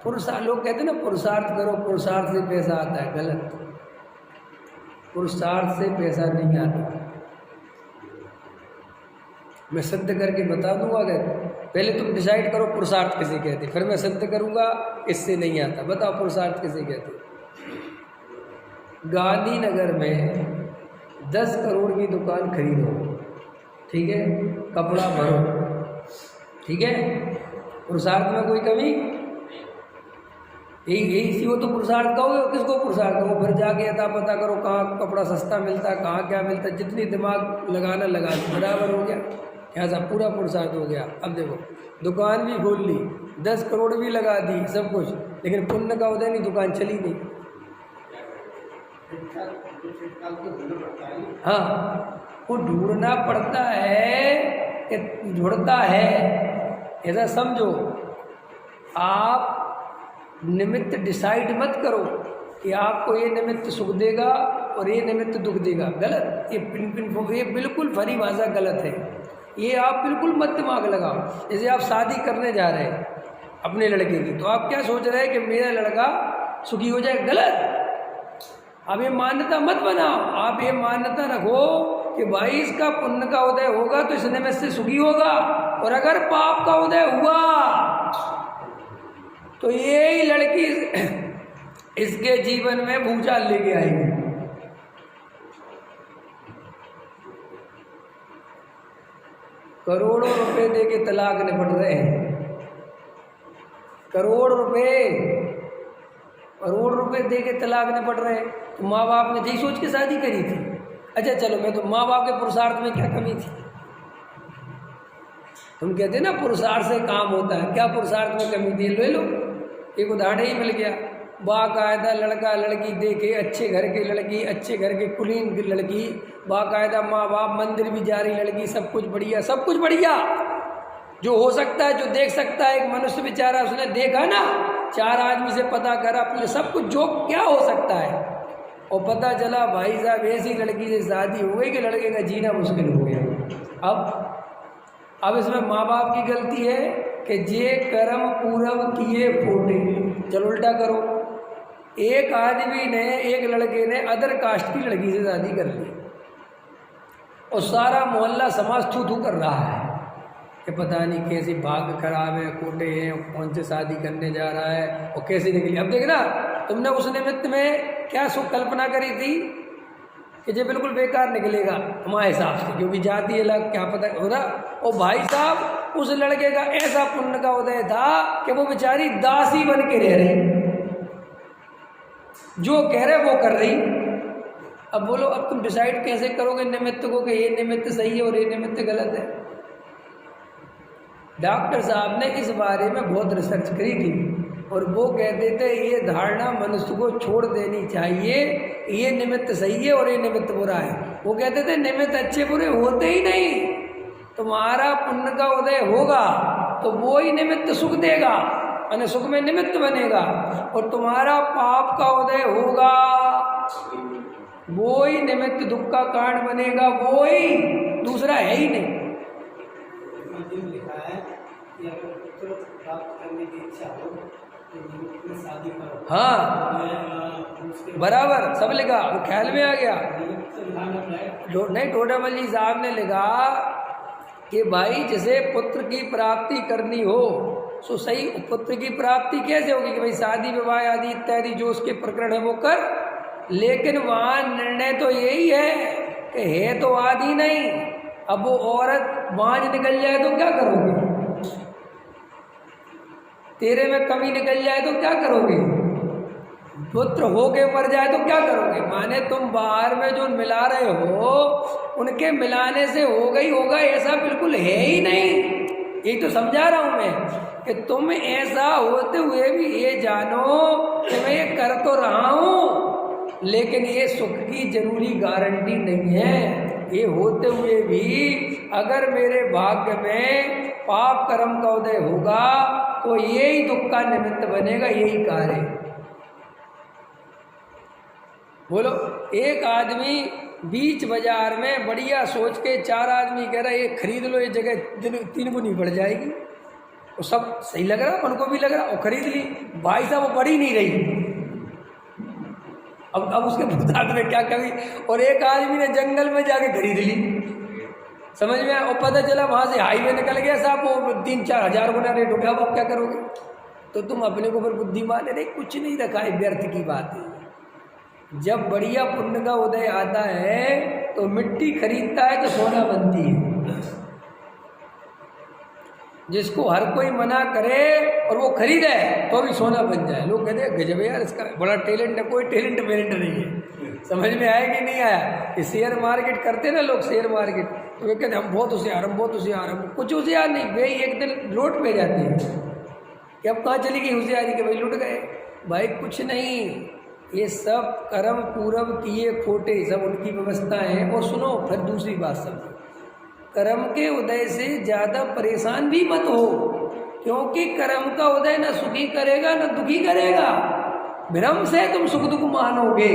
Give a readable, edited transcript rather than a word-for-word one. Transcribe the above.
पुरुषार्थ, लोग कहते हैं ना पुरुषार्थ करो, पुरुषार्थ से पैसा आता है, गलत। पुरुषार्थ से पैसा नहीं आता। मैं सिद्ध करके बता दूंगा। अगर पहले तुम डिसाइड करो पुरुषार्थ किसे कहते, फिर मैं सिद्ध करूंगा इससे नहीं आता। बताओ पुरुषार्थ किसे कहते। गांधीनगर में 10 करोड़ की दुकान खरीदो, ठीक है, कपड़ा भरो, ठीक है, पुरुषार्थ में कोई कमी? यही सी हो तो पुरुषार्थ कहोगे, किसको पुरुषार्थ कहो? फिर जाके अता पता करो कहाँ कपड़ा सस्ता मिलता है, कहाँ क्या मिलता है। जितनी दिमाग लगाना लगा लो, बराबर हो गया, ऐसा पूरा पुरुषार्थ हो गया। अब देखो दुकान भी खोल ली, 10 करोड़ भी लगा दी, सब कुछ, लेकिन पुण्य का उदय नहीं, दुकान चली नहीं। हाँ, वो ढूंढना पड़ता है कि ढूंढता है। ऐसा समझो, आप निमित्त डिसाइड मत करो कि आपको ये निमित्त सुख देगा और ये निमित्त दुख देगा, गलत। ये बिल्कुल भरी भाषा गलत है। ये आप बिल्कुल मत दिमाग लगाओ। जैसे आप शादी करने जा रहे हैं अपने लड़के की, तो आप क्या सोच रहे हैं कि मेरा लड़का सुखी हो जाए, गलत। आप ये मान्यता मत बनाओ। आप ये मान्यता रखो कि भाई इसका पुण्य का उदय होगा तो इस निमित्त से सुखी होगा, और अगर पाप का उदय हुआ तो ये लड़की इसके जीवन में भूचाल लेके आएगी। करोड़ों रुपए दे के तलाक निपट रहे हैं, करोड़ रुपए दे के तलाक निपट रहे हैं। तो माँ बाप ने यही सोच के शादी करी थी। अच्छा चलो, मैं तो माँ बाप के पुरुषार्थ में क्या कमी थी? हम कहते हैं ना पुरुषार्थ से काम होता है, क्या पुरुषार्थ में कमी थी? ले लो, एक उदाहरण ही मिल गया। बाकायदा लड़का लड़की देखे, अच्छे घर के लड़की, अच्छे घर के कुलीन की लड़की, बाकायदा माँ बाप, मंदिर भी जा रही लड़की, सब कुछ बढ़िया, सब कुछ बढ़िया जो हो सकता है, जो देख सकता है एक मनुष्य बेचारा, उसने देखा ना, 4 आदमी से पता करा, अपने सब कुछ जो क्या हो सकता है, और पता चला भाई साहब ऐसी लड़की से शादी हो गई कि लड़के का जीना मुश्किल हो गया। अब इसमें माँ बाप की गलती है कि जे कर्म पूरब किए फोटे। चलो उल्टा करो, एक आदमी ने, एक लड़के ने अदर कास्ट की लड़की से शादी कर ली और सारा मोहल्ला समाज थू थू कर रहा है कि पता नहीं कैसी भाग्य खराब है, कोटे हैं, कौन से शादी करने जा रहा है और कैसे निकली। अब देखना, तुमने उस निमित्त में क्या सुख कल्पना करी थी कि ये बिल्कुल बेकार निकलेगा हमारे हिसाब से, क्योंकि जाति अलग, क्या पता होता। और भाई साहब उस लड़के का ऐसा पुण्य का उदय था कि वो बेचारी दासी बन के रह रही, जो कह रहे वो कर रही। अब बोलो, अब तुम डिसाइड कैसे करोगे निमित्त को कि ये निमित्त सही है और ये निमित्त गलत है? डॉक्टर साहब ने इस बारे में बहुत रिसर्च करी थी और वो कहते थे ये धारणा मनुष्य को छोड़ देनी चाहिए, ये निमित्त सही है और ये निमित्त बुरा है। वो कहते थे निमित्त अच्छे बुरे होते ही नहीं, तुम्हारा पुण्य का उदय होगा तो वो ही निमित्त सुख देगा, यानी सुख में निमित्त बनेगा, और तुम्हारा पाप का उदय होगा वो ही निमित्त दुख का कारण बनेगा, वो ही, दूसरा है ही नहीं। हाँ बराबर, सब लिखा, वो ख्याल में आ गया। नहीं, टोडामल जी साहब ने लिखा कि भाई जैसे पुत्र की प्राप्ति करनी हो सो सही, पुत्र की प्राप्ति कैसे होगी कि भाई शादी विवाह आदि इत्यादि जो उसके प्रकरण है वो कर, लेकिन वहाँ निर्णय तो यही है कि है तो आदि नहीं। अब वो औरत बांझ निकल जाए तो क्या करोगे? तेरे में कमी निकल जाए तो क्या करोगे? पुत्र हो के मर जाए तो क्या करोगे? माने तुम बाहर में जो मिला रहे हो उनके मिलाने से होगा ऐसा बिल्कुल है ही नहीं। यही तो समझा रहा हूं मैं कि तुम ऐसा होते हुए भी ये जानो कि मैं ये कर तो रहा हूं, लेकिन ये सुख की जरूरी गारंटी नहीं है। ये होते हुए भी अगर मेरे भाग्य में पाप कर्म का उदय होगा तो यही दुख का निमित्त बनेगा, यही कार्य। बोलो, एक आदमी बीच बाजार में बढ़िया सोच के 4 आदमी कह रहा है ये खरीद लो, ये जगह 3 गुनी बढ़ जाएगी, वो सब सही लग रहा, उनको भी लग रहा, और खरीद ली। भाई साहब वो पड़ी नहीं रही। अब उसके पुरुषार्थ में क्या कमी। और एक आदमी ने जंगल में जाके खरीद ली, समझ में आया, और पता चला वहाँ से हाईवे निकल गया साहब, वो 3-4 हज़ार गुना रेट हो गया। अब आप क्या करोगे? तो तुम अपने को फिर बुद्धिमान है, कुछ नहीं रखा है, व्यर्थ की बात है। जब बढ़िया पुण्य का उदय आता है तो मिट्टी खरीदता है तो सोना बनती है। जिसको हर कोई मना करे और वो खरीदे तो भी सोना बन जाए। लोग कहते हैं गजब यार, इसका बड़ा टैलेंट है। कोई टैलेंट नहीं है। समझ में आया कि नहीं आया? ये शेयर मार्केट करते ना लोग, शेयर मार्केट, तो वे कहते हैं हम बहुत होशियार, हम बहुत होशियार, हम कुछ होशियार नहीं। वे एक दिन लोट पे जाते हैं कि अब कहाँ चली गई होशियारी के, भाई लुट गए। भाई कुछ नहीं, ये सब कर्म पूर्व किए खोटे, सब उनकी व्यवस्था है। और सुनो फिर दूसरी बात, सब कर्म के उदय से ज़्यादा परेशान भी मत हो, क्योंकि कर्म का उदय न सुखी करेगा न दुखी करेगा। भ्रम से तुम सुख दुख मानोगे।